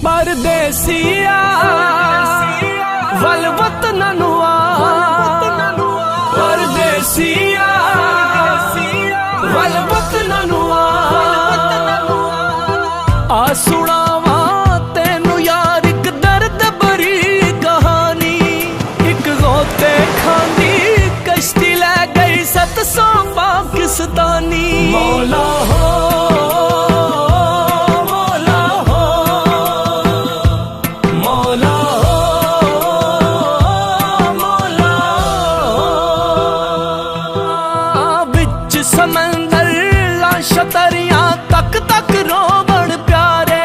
परदेसिया वल वतन परदेसिया वल वतन आ सुनावा तेनू यार एक दर्द भरी कहानी। एक गोते खांदी कश्ती लै गई 700 पाकिस्तानी। मौला हो समंदर लाशतरियां तक तक रोवण प्यारे।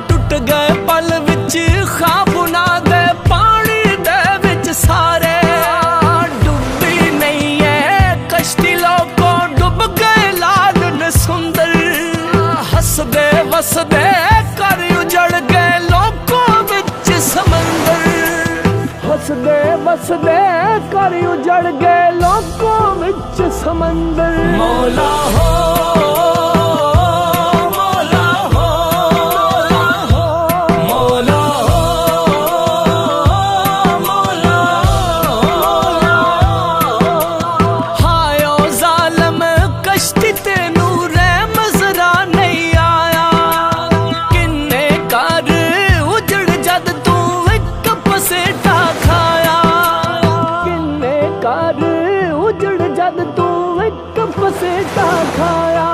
टुट गए पल विच ख्वाब ना दे पानी दे विच सारे। डुबी नहीं है कश्ती लोगों डुब गए लाल न सुंदर। हसदे वसदे कर उजड़ गए लोगों विच समंदर। हसदे वसदे कर उजड़ गए लोगों विच समंदर। मौला हो मौला हो मौला हो मौला हो। हाय ओ जालिम कश्ती तेनू रहम जरा नहीं आया। किन्ने कर उजड़ जद तू एक पसेटा खाया। किन्ने कर उजड़ जद तू एक पसेटा खाया।